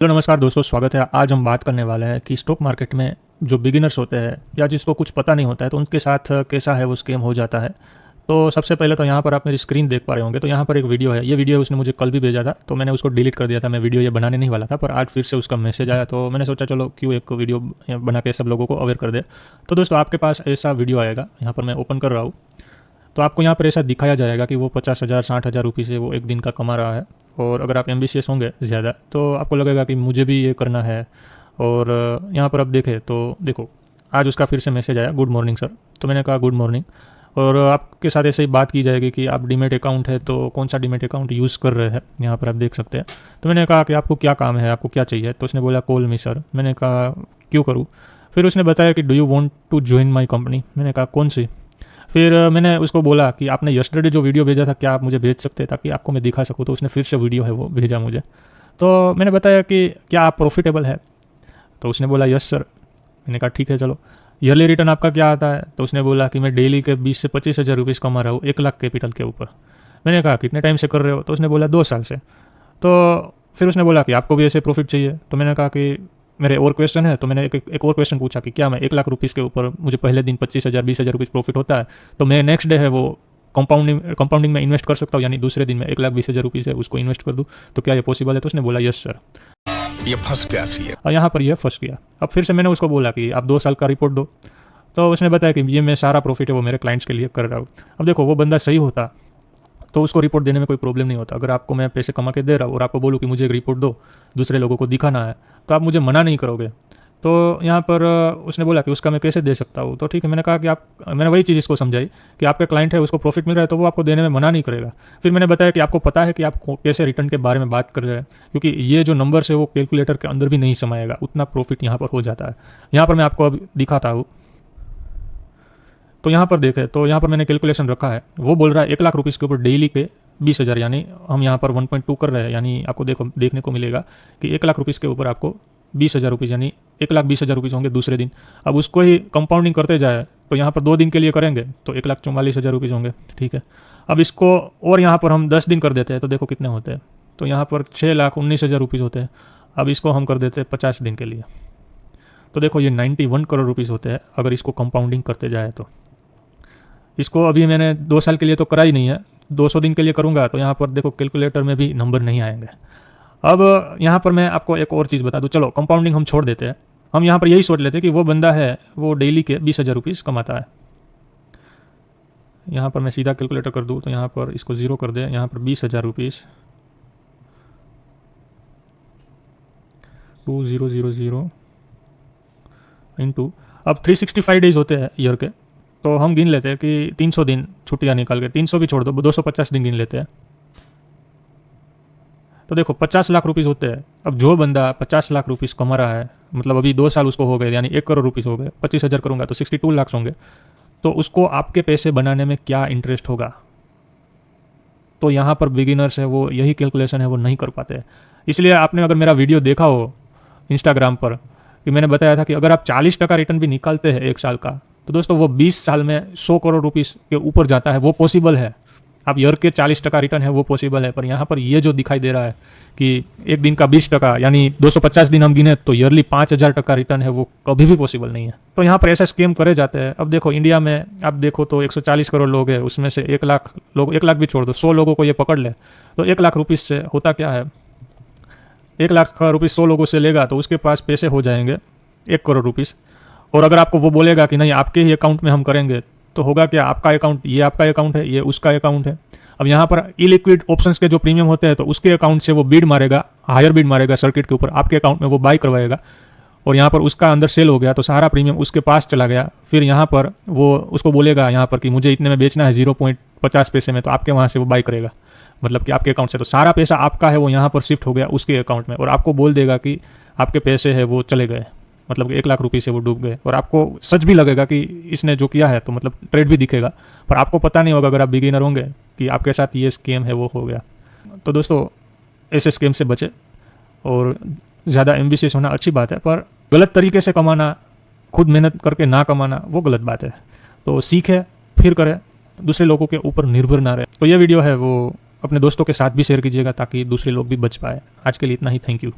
Hello नमस्कार दोस्तों, स्वागत है। आज हम बात करने वाले हैं कि स्टॉक मार्केट में जो बिगिनर्स होते हैं या जिसको कुछ पता नहीं होता है तो उनके साथ कैसा है वो स्कैम हो जाता है। तो सबसे पहले तो यहाँ पर आप मेरी स्क्रीन देख पा रहे होंगे, तो यहाँ पर एक वीडियो है। ये वीडियो उसने मुझे कल भी भेजा था, तो मैंने उसको डिलीट कर दिया था। मैं वीडियो ये बनाने नहीं वाला था, पर आज फिर से उसका मैसेज आया तो मैंने सोचा चलो क्यों एक वीडियो बना के सब लोगों को अवेयर कर दे। तो दोस्तों आपके पास ऐसा वीडियो आएगा, यहाँ पर मैं ओपन कर रहा हूँ। तो आपको यहाँ पर ऐसा दिखाया जाएगा कि वो 50,000 60,000 रुपये से वो एक दिन का कमा रहा है। और अगर आप एम्बिशियस होंगे ज़्यादा तो आपको लगेगा कि मुझे भी ये करना है। और यहाँ पर आप देखें तो देखो, आज उसका फिर से मैसेज आया, गुड मॉर्निंग सर। तो मैंने कहा गुड मॉर्निंग, और आपके साथ ऐसे ही बात की जाएगी कि आप डीमेट अकाउंट है तो कौन सा डीमेट अकाउंट यूज़ कर रहे हैं, यहाँ पर आप देख सकते हैं। तो मैंने कहा कि आपको क्या काम है, आपको क्या चाहिए। तो उसने बोला कॉल मी सर। मैंने कहा क्यों करूँ। फिर उसने बताया कि do you want to join my company. मैंने कहा कौन सी। फिर मैंने उसको बोला कि आपने यस्टरडे जो वीडियो भेजा था क्या आप मुझे भेज सकते हैं ताकि आपको मैं दिखा सकूँ। तो उसने फिर से वीडियो है वो भेजा मुझे। तो मैंने बताया कि क्या आप प्रॉफिटेबल है। तो उसने बोला यस सर। मैंने कहा ठीक है चलो। ईयरली रिटर्न आपका क्या आता है। तो उसने बोला कि मैं डेली के 20 से 25,000 रुपीज़ कमा रहा हूँ 1 लाख कैपिटल के ऊपर। मैंने कहा कितने टाइम से कर रहे हो। तो उसने बोला 2 साल से। तो फिर उसने बोला कि आपको भी ऐसे प्रॉफिट चाहिए। तो मैंने कहा कि मेरे और क्वेश्चन है। तो मैंने एक और क्वेश्चन पूछा कि क्या मैं 1 लाख रुपीज़ के ऊपर मुझे पहले दिन 25,000 20,000 रुपीज़ प्रॉफिट होता है तो मैं नेक्स्ट डे है वो कंपाउंडिंग में इन्वेस्ट कर सकता हूँ, यानी दूसरे दिन में 1,20,000 रुपीज़ है उसको इन्वेस्ट कर दूँ, तो क्या ये पॉसिबल है। तो उसने बोला यस सर। ये फंस गया सी है। और यहाँ पर यह फंस गया। अब फिर से मैंने उसको बोला कि आप 2 साल का रिपोर्ट दो। तो उसने बताया कि ये मैं सारा प्रॉफिट है वो मेरे क्लाइंट्स के लिए कर रहा हूँ। अब देखो, वो बंदा सही होता तो उसको रिपोर्ट देने में कोई प्रॉब्लम नहीं होता। अगर आपको मैं पैसे कमा के दे रहा हूँ और आपको बोलूँ कि मुझे एक रिपोर्ट दो, दूसरे लोगों को दिखाना है, तो आप मुझे मना नहीं करोगे। तो यहाँ पर उसने बोला कि उसका मैं कैसे दे सकता हूँ। तो ठीक है, मैंने कहा कि मैंने वही चीज़ इसको समझाई कि आपका क्लाइंट है उसको प्रॉफिट मिल रहा है तो वो आपको देने में मना नहीं करेगा। फिर मैंने बताया कि आपको पता है कि आप कैसे रिटर्न के बारे में बात कर रहे हैं, क्योंकि ये जो नंबर्स है वो कैलकुलेटर के अंदर भी नहीं समाएगा, उतना प्रॉफिट यहाँ पर हो जाता है। यहाँ पर मैं आपको अब दिखाता हूँ। तो यहाँ पर देखें, तो यहाँ पर मैंने कैलकुलेशन रखा है। वो बोल रहा है 1 लाख रुपीज़ के ऊपर डेली के 20,000, यानी हम यहाँ पर 1.2 कर रहे हैं, यानी आपको देखने को मिलेगा कि 1 लाख रुपीज़ के ऊपर आपको 20,000 रुपीज़ यानी 1,20,000 रुपीज़ होंगे दूसरे दिन। अब उसको ही कंपाउंडिंग करते जाए तो यहाँ पर 2 दिन के लिए करेंगे तो 1,44,000 रुपीज़ होंगे। ठीक है, अब इसको और यहाँ पर हम 10 दिन कर देते हैं तो देखो कितने होते हैं। तो यहाँ पर 6,19,000 रुपीज़ होते हैं। अब इसको हम कर देते हैं 50 दिन के लिए, तो देखो ये 91 करोड़ रुपीज़ होते हैं अगर इसको कंपाउंडिंग करते जाए तो। इसको अभी मैंने 2 साल के लिए तो करा ही नहीं है, 200 दिन के लिए करूँगा तो यहाँ पर देखो कैलकुलेटर में भी नंबर नहीं आएंगे। अब यहाँ पर मैं आपको एक और चीज़ बता दूँ, चलो कंपाउंडिंग हम छोड़ देते हैं। हम यहाँ पर यही सोच लेते हैं कि वो बंदा है वो डेली के 20,000 रुपीज़ कमाता है। यहाँ पर मैं सीधा कैलकुलेटर कर दूँ तो यहाँ पर इसको 0 कर दे, यहाँ पर 20,000 रुपीज़ 2000 इंटू, अब 365 डेज होते हैं ईयर के, तो हम गिन लेते हैं कि 300 दिन छुट्टियाँ निकाल के, 300 भी छोड़ दो, 250 दिन गिन लेते हैं। तो देखो 50 लाख रुपीज़ होते हैं। अब जो बंदा 50 लाख रुपीज़ कमा रहा है, मतलब अभी 2 साल उसको हो गए, यानी 1 करोड़ रुपीज़ हो गए, 25,000 करूँगा तो 62 लाख होंगे। तो उसको आपके पैसे बनाने में क्या इंटरेस्ट होगा। तो यहाँ पर बिगिनर्स है वो यही कैलकुलेशन है वो नहीं कर पाते। इसलिए आपने अगर मेरा वीडियो देखा हो इंस्टाग्राम पर कि मैंने बताया था कि अगर आप 40% रिटर्न भी निकालते हैं 1 साल का, तो दोस्तों वो 20 साल में 100 करोड़ रुपीज़ के ऊपर जाता है, वो पॉसिबल है। अब ईयर के 40% रिटर्न है वो पॉसिबल है, पर यहाँ पर ये जो दिखाई दे रहा है कि एक दिन का 20%, यानी 250 दिन हम गिने तो ईयरली 5,000% रिटर्न है, वो कभी भी पॉसिबल नहीं है। तो यहाँ पर ऐसा स्कीम करे जाते हैं। अब देखो इंडिया में आप देखो तो 140 करोड़ लोग हैं, उसमें से 1 लाख लोग, 1 लाख भी छोड़ दो, 100 लोगों को ये पकड़ ले तो 1 लाख रुपीज़ से होता क्या है, 1 लाख रुपीज़ 100 लोगों से लेगा तो उसके पास पैसे हो जाएंगे 1 करोड़ रुपीज़। और अगर आपको वो बोलेगा कि नहीं आपके ही अकाउंट में हम करेंगे, तो होगा क्या, आपका अकाउंट, ये आपका अकाउंट है, ये उसका अकाउंट है। अब यहाँ पर इलिक्विड ऑप्शंस के जो प्रीमियम होते हैं तो उसके अकाउंट से वो बीड मारेगा, हायर बीड मारेगा सर्किट के ऊपर, आपके अकाउंट में वो बाई करवाएगा और यहाँ पर उसका अंदर सेल हो गया तो सारा प्रीमियम उसके पास चला गया। फिर यहाँ पर वो उसको बोलेगा यहाँ पर कि मुझे इतने में बेचना है 0.50 पैसे में, तो आपके वहाँ से वो बाई करेगा, मतलब कि आपके अकाउंट से। तो सारा पैसा आपका है वो यहाँ पर शिफ्ट हो गया उसके अकाउंट में, और आपको बोल देगा कि आपके पैसे है वो चले गए, मतलब कि 1 लाख रुपये से वो डूब गए। और आपको सच भी लगेगा कि इसने जो किया है, तो मतलब ट्रेड भी दिखेगा, पर आपको पता नहीं होगा अगर आप बिगिनर होंगे कि आपके साथ ये स्कैम है वो हो गया। तो दोस्तों ऐसे स्कैम से बचे, और ज़्यादा एम्बिशियस होना अच्छी बात है, पर गलत तरीके से कमाना, खुद मेहनत करके ना कमाना, वो गलत बात है। तो सीखे फिर करें, दूसरे लोगों के ऊपर निर्भर ना रहे। तो ये वीडियो है वो अपने दोस्तों के साथ भी शेयर कीजिएगा ताकि दूसरे लोग भी बच पाए। आज के लिए इतना ही, थैंक यू।